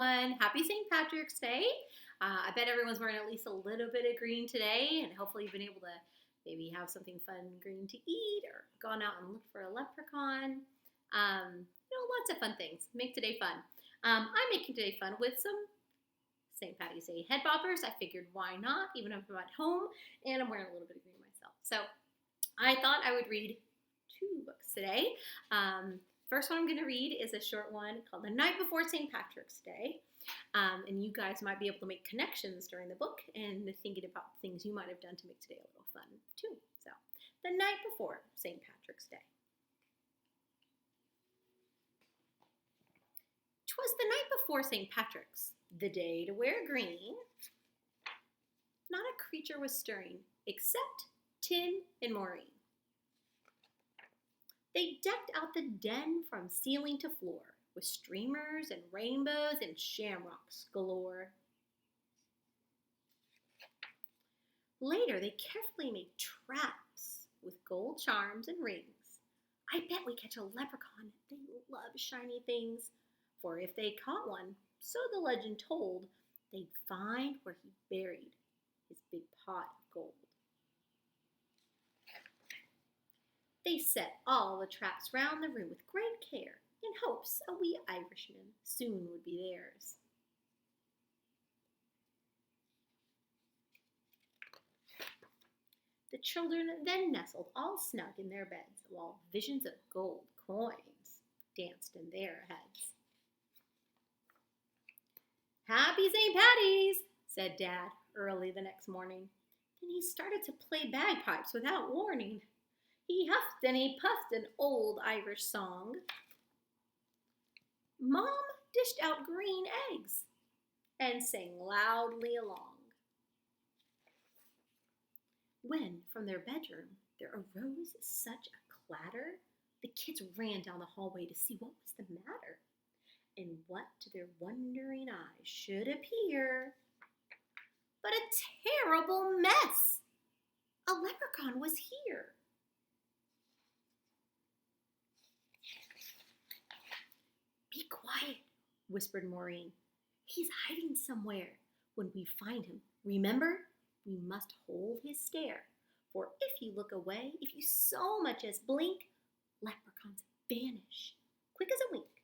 Happy St. Patrick's Day. I bet everyone's wearing at least a little bit of green today, and hopefully you've been able to maybe have something fun green to eat or gone out and look for a leprechaun. Lots of fun things. Make today fun. I'm making today fun with some St. Patty's Day head boppers. I figured why not, even if I'm at home, and I'm wearing a little bit of green myself. So I thought I would read two books today. First one I'm going to read is a short one called The Night Before St. Patrick's Day. And you guys might be able to make connections during the book and thinking about things you might have done to make today a little fun too. So, The Night Before St. Patrick's Day. 'Twas the night before St. Patrick's, the day to wear green. Not a creature was stirring except Tim and Maureen. They decked out the den from ceiling to floor with streamers and rainbows and shamrocks galore. Later, they carefully made traps with gold charms and rings. I bet we catch a leprechaun. They love shiny things, for if they caught one, so the legend told, they'd find where he buried his big pot of gold. They set all the traps round the room with great care, in hopes a wee Irishman soon would be theirs. The children then nestled all snug in their beds, while visions of gold coins danced in their heads. "Happy St. Patty's," said Dad early the next morning. Then he started to play bagpipes without warning. He huffed and he puffed an old Irish song. Mom dished out green eggs and sang loudly along. When from their bedroom there arose such a clatter, the kids ran down the hallway to see what was the matter, and what to their wondering eyes should appear but a terrible mess. A leprechaun was here. "Be quiet," whispered Maureen. "He's hiding somewhere. When we find him, remember, we must hold his stare. For if you look away, if you so much as blink, leprechauns vanish, quick as a wink."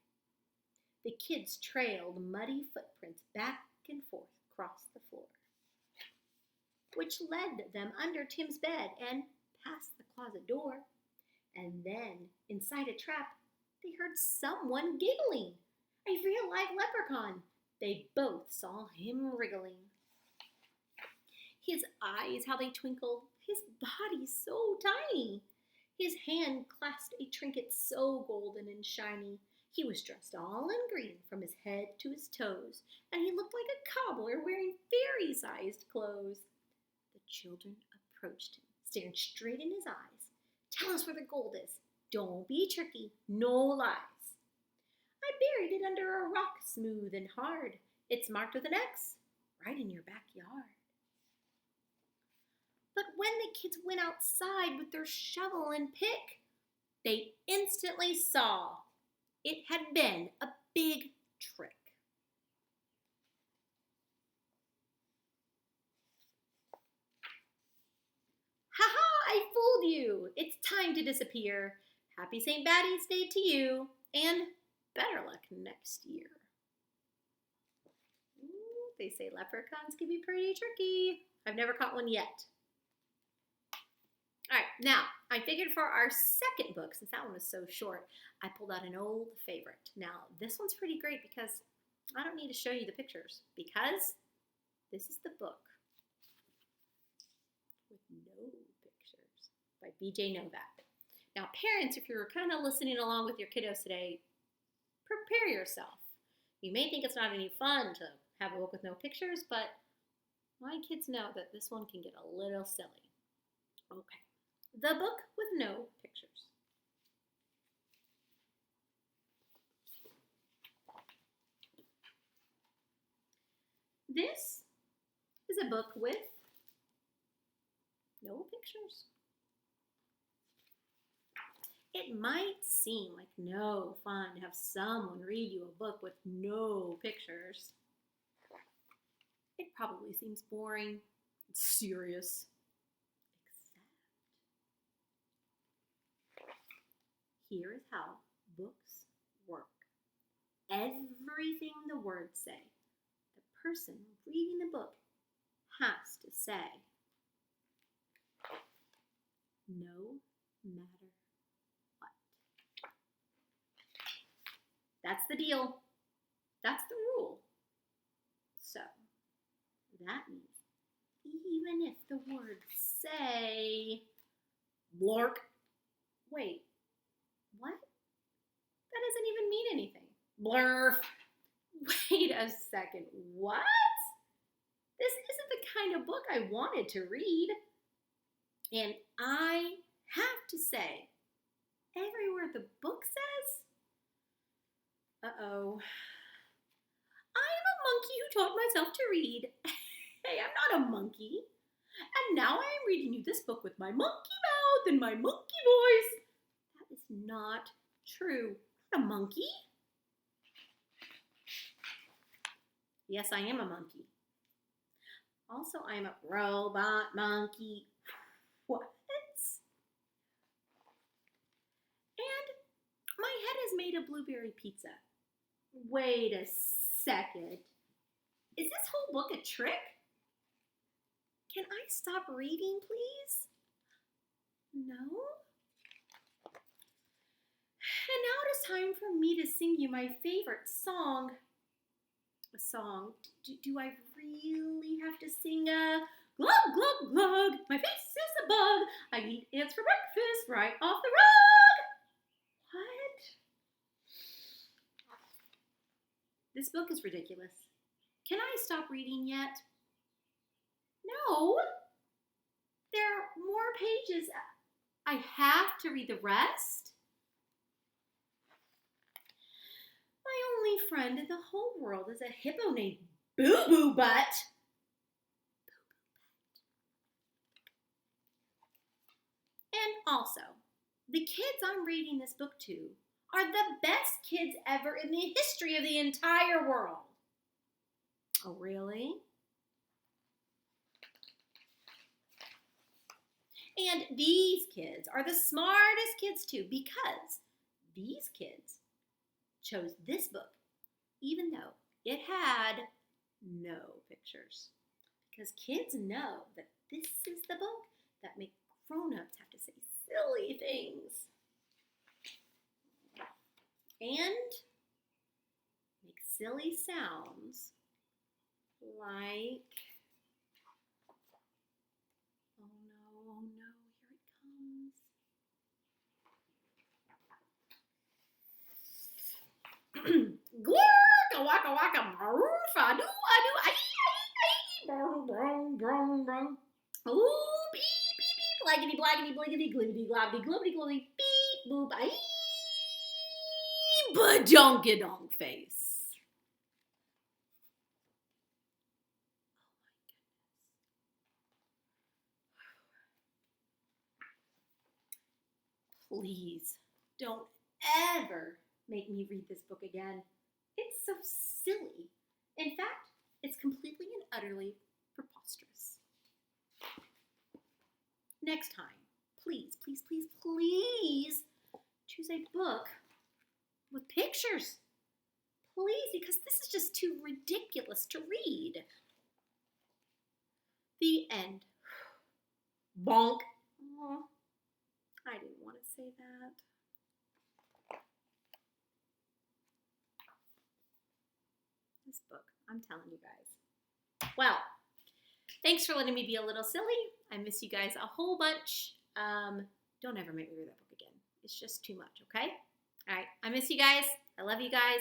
The kids trailed muddy footprints back and forth across the floor, which led them under Tim's bed and past the closet door. And then, inside a trap, they heard someone giggling. A real live leprechaun. They both saw him wriggling. His eyes, how they twinkled. His body so tiny. His hand clasped a trinket so golden and shiny. He was dressed all in green from his head to his toes, and he looked like a cobbler wearing fairy-sized clothes. The children approached him, staring straight in his eyes. "Tell us where the gold is. Don't be tricky, no lies." "I buried it under a rock, smooth and hard. It's marked with an X, right in your backyard." But when the kids went outside with their shovel and pick, they instantly saw it had been a big trick. "Ha-ha, I fooled you. It's time to disappear. Happy St. Patty's Day to you, and better luck next year." They say leprechauns can be pretty tricky. I've never caught one yet. All right, now, I figured for our second book, since that one was so short, I pulled out an old favorite. Now, this one's pretty great because I don't need to show you the pictures, because this is the book with no pictures by B.J. Novak. Now, parents, if you're kind of listening along with your kiddos today, prepare yourself. You may think it's not any fun to have a book with no pictures, but my kids know that this one can get a little silly. Okay, the book with no pictures. This is a book with no pictures. It might seem like no fun to have someone read you a book with no pictures. It probably seems boring and serious. Except here is how books work. Everything the words say, the person reading the book has to say. No matter what. That's the deal. That's the rule. So, that means even if the words say, blork, wait, what? That doesn't even mean anything. Blurf. Wait a second, what? This isn't the kind of book I wanted to read. And I have to say, every word the book says, uh-oh, I'm a monkey who taught myself to read. Hey, I'm not a monkey. And now I am reading you this book with my monkey mouth and my monkey voice. That is not true. I'm not a monkey. Yes, I am a monkey. Also, I'm a robot monkey. What? And my head is made of blueberry pizza. Wait a second. Is this whole book a trick? Can I stop reading, please? No? And now it is time for me to sing you my favorite song. A song. Do I really have to sing a glug, glug, glug? My face is a bug. I eat ants for breakfast right off the rug. What? This book is ridiculous. Can I stop reading yet? No. There are more pages. I have to read the rest. My only friend in the whole world is a hippo named Boo Boo Butt. And also, the kids I'm reading this book to are the best kids ever in the history of the entire world. Oh, really? And these kids are the smartest kids too, because these kids chose this book, even though it had no pictures. Because kids know that this is the book that makes grown-ups have to say silly things. And make silly sounds like, oh no, here it comes. Glurk, waka waka, maroof, adu, adu, brung, brung, brung, brung. Ooh, beep, beep, beep, blaggity, blaggity, bliggity, glibbity, globbity, globbity, globbity, beep, boop, aye, badonkadonk face. Please don't ever make me read this book again. It's so silly. In fact, it's completely and utterly preposterous. Next time, please, please, please, please choose a book with pictures. Please, because this is just too ridiculous to read. The end. Bonk. Aww. I didn't want to say that. This book, I'm telling you guys. Well, thanks for letting me be a little silly. I miss you guys a whole bunch. Don't ever make me read that book again. It's just too much, okay? All right, I miss you guys. I love you guys.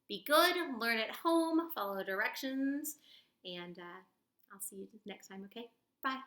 Be good, learn at home, follow directions, and I'll see you next time, okay? Bye.